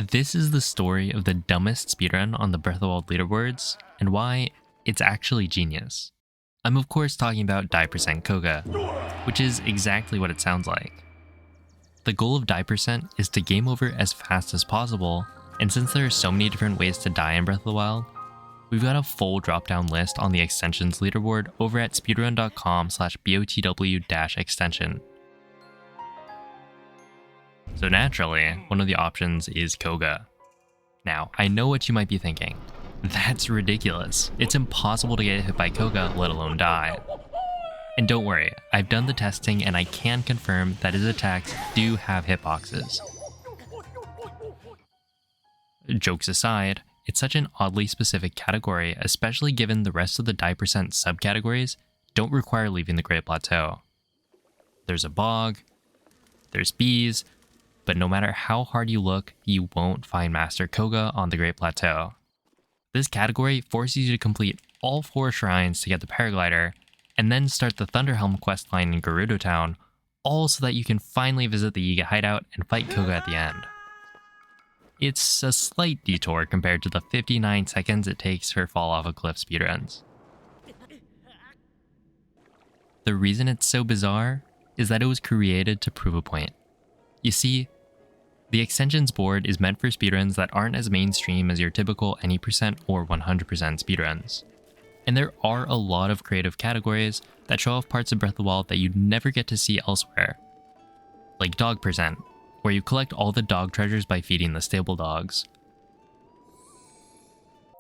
This is the story of the dumbest speedrun on the Breath of the Wild leaderboards, and why it's actually genius. I'm of course talking about Die Kohga, which is exactly what it sounds like. The goal of Die is to game over as fast as possible, and since there are so many different ways to die in Breath of the Wild, we've got a full drop-down list on the extensions leaderboard over at speedrun.com/botw-extension. So naturally, one of the options is Kohga. Now, I know what you might be thinking. That's ridiculous. It's impossible to get hit by Kohga, let alone die. And don't worry, I've done the testing and I can confirm that his attacks do have hitboxes. Jokes aside, it's such an oddly specific category, especially given the rest of the Die subcategories don't require leaving the Great Plateau. There's a bog, there's bees, but no matter how hard you look, you won't find Master Kohga on the Great Plateau. This category forces you to complete all 4 shrines to get the paraglider, and then start the Thunderhelm questline in Gerudo Town, all so that you can finally visit the Yiga hideout and fight Kohga at the end. It's a slight detour compared to the 59 seconds it takes for fall off a cliff speedruns. The reason it's so bizarre is that it was created to prove a point. You see, the extensions board is meant for speedruns that aren't as mainstream as your typical any percent or 100% speedruns. And there are a lot of creative categories that show off parts of Breath of the Wild that you'd never get to see elsewhere. Like Dog Percent, where you collect all the dog treasures by feeding the stable dogs.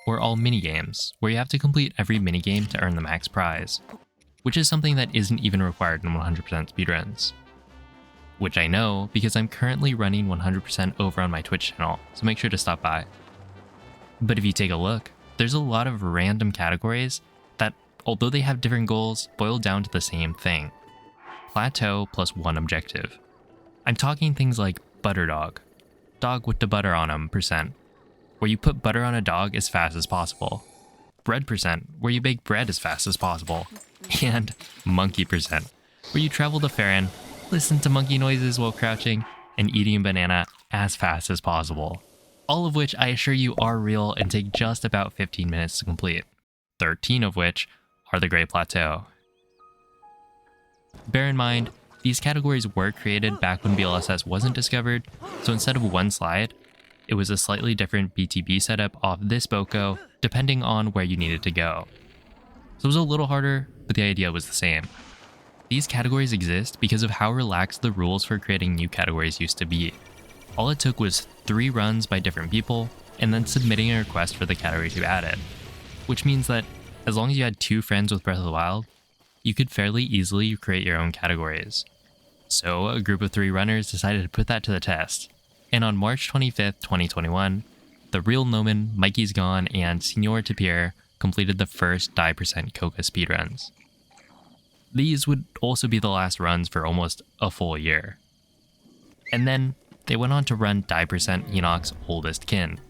Or all minigames, where you have to complete every minigame to earn the max prize, which is something that isn't even required in 100% speedruns. Which I know because I'm currently running 100% over on my Twitch channel, so make sure to stop by. But if you take a look, there's a lot of random categories that, although they have different goals, boil down to the same thing. Plateau plus 1 objective. I'm talking things like Butter Dog, dog with the butter on 'em %, where you put butter on a dog as fast as possible. Bread %, where you bake bread as fast as possible. And Monkey %, where you travel to Farron, listen to monkey noises while crouching, and eating a banana as fast as possible. All of which I assure you are real and take just about 15 minutes to complete, 13 of which are the Great Plateau. Bear in mind, these categories were created back when BLSS wasn't discovered, so instead of 1 slide, it was a slightly different BTB setup off this Boko, depending on where you needed to go. So it was a little harder, but the idea was the same. These categories exist because of how relaxed the rules for creating new categories used to be. All it took was 3 runs by different people, and then submitting a request for the category to add it. Which means that, as long as you had 2 friends with Breath of the Wild, you could fairly easily create your own categories. So a group of 3 runners decided to put that to the test. And on March 25th, 2021, the real Noman, Mikey's Gone, and Senor Tapir completed the first Die Kohga speedruns. These would also be the last runs for almost a full year. And then they went on to run Die Enoch's Oldest Kin.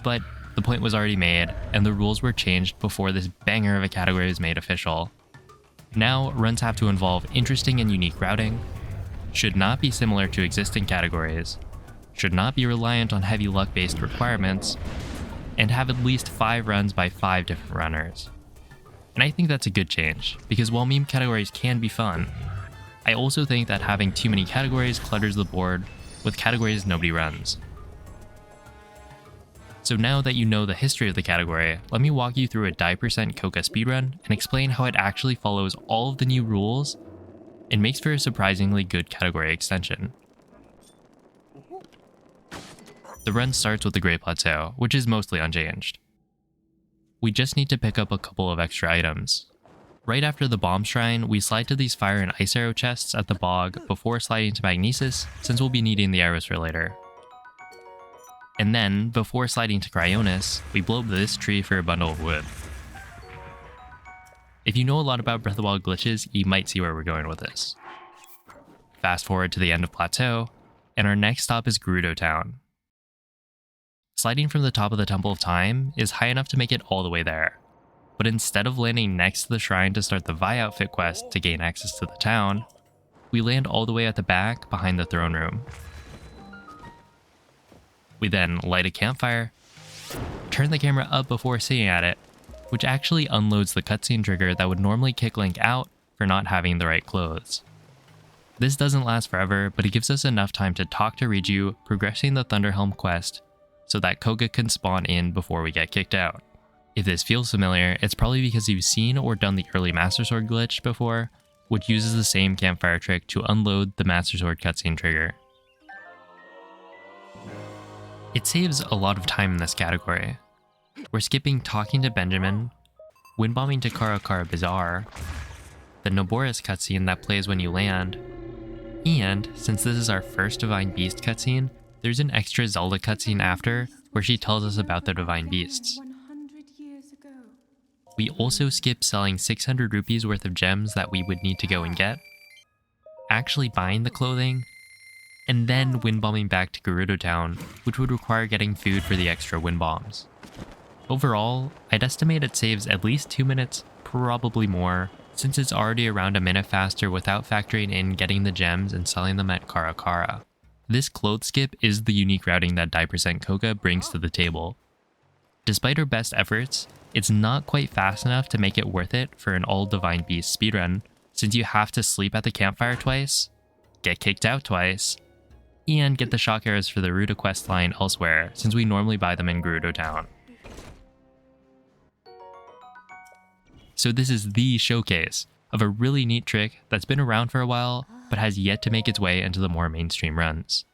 But the point was already made, and the rules were changed before this banger of a category was made official. Now, runs have to involve interesting and unique routing, should not be similar to existing categories, should not be reliant on heavy luck-based requirements, and have at least 5 runs by 5 different runners. And I think that's a good change, because while meme categories can be fun, I also think that having too many categories clutters the board with categories nobody runs. So now that you know the history of the category, let me walk you through a Die Kohga speedrun and explain how it actually follows all of the new rules and makes for a surprisingly good category extension. The run starts with the Great Plateau, which is mostly unchanged. We just need to pick up a couple of extra items. Right after the Bomb Shrine, we slide to these fire and ice arrow chests at the bog before sliding to Magnesis, since we'll be needing the arrows for later. And then, before sliding to Cryonis, we blow up this tree for a bundle of wood. If you know a lot about Breath of the Wild glitches, you might see where we're going with this. Fast forward to the end of Plateau, and our next stop is Gerudo Town. Sliding from the top of the Temple of Time is high enough to make it all the way there, but instead of landing next to the shrine to start the Vi outfit quest to gain access to the town, we land all the way at the back behind the throne room. We then light a campfire, turn the camera up before sitting at it, which actually unloads the cutscene trigger that would normally kick Link out for not having the right clothes. This doesn't last forever, but it gives us enough time to talk to Riju, progressing the Thunderhelm quest, so that Kohga can spawn in before we get kicked out. If this feels familiar, it's probably because you've seen or done the early Master Sword glitch before, which uses the same campfire trick to unload the Master Sword cutscene trigger. It saves a lot of time in this category. We're skipping talking to Benjamin, windbombing to Kara Kara Bazaar, the Noboris cutscene that plays when you land, and since this is our first Divine Beast cutscene, there's an extra Zelda cutscene after where she tells us about the Divine Beasts. We also skip selling 600 rupees worth of gems that we would need to go and get, actually buying the clothing, and then windbombing back to Gerudo Town, which would require getting food for the extra wind bombs. Overall, I'd estimate it saves at least 2 minutes, probably more, since it's already around a minute faster without factoring in getting the gems and selling them at Kara Kara. This clothes skip is the unique routing that Die Kohga brings to the table. Despite her best efforts, it's not quite fast enough to make it worth it for an all Divine Beast speedrun, since you have to sleep at the campfire twice, get kicked out twice, and get the shock arrows for the Ruta quest line elsewhere, since we normally buy them in Gerudo Town. So this is the showcase of a really neat trick that's been around for a while, but has yet to make its way into the more mainstream runs.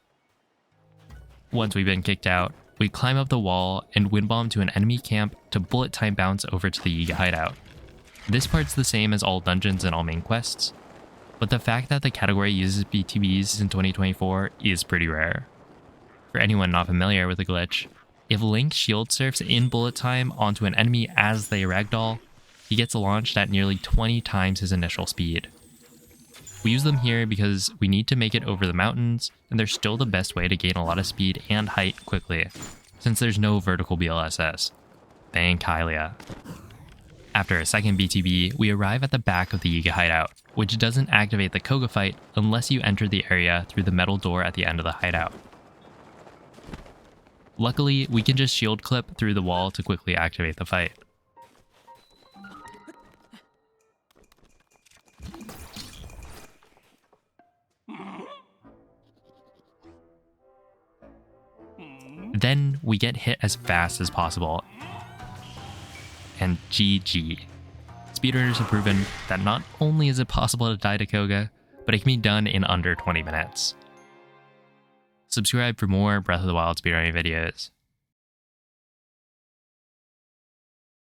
Once we've been kicked out, we climb up the wall and windbomb to an enemy camp to bullet time bounce over to the Yiga hideout. This part's the same as all dungeons and all main quests, but the fact that the category uses BTBs in 2024 is pretty rare. For anyone not familiar with the glitch, if Link shield surfs in bullet time onto an enemy as they ragdoll, he gets launched at nearly 20 times his initial speed. We use them here because we need to make it over the mountains, and they're still the best way to gain a lot of speed and height quickly, since there's no vertical BLSS. Thank Hylia. After a second BTB, we arrive at the back of the Yiga hideout, which doesn't activate the Kohga fight unless you enter the area through the metal door at the end of the hideout. Luckily, we can just shield clip through the wall to quickly activate the fight. Then we get hit as fast as possible. And GG. Speedrunners have proven that not only is it possible to die to Kohga, but it can be done in under 20 minutes. Subscribe for more Breath of the Wild speedrunning videos.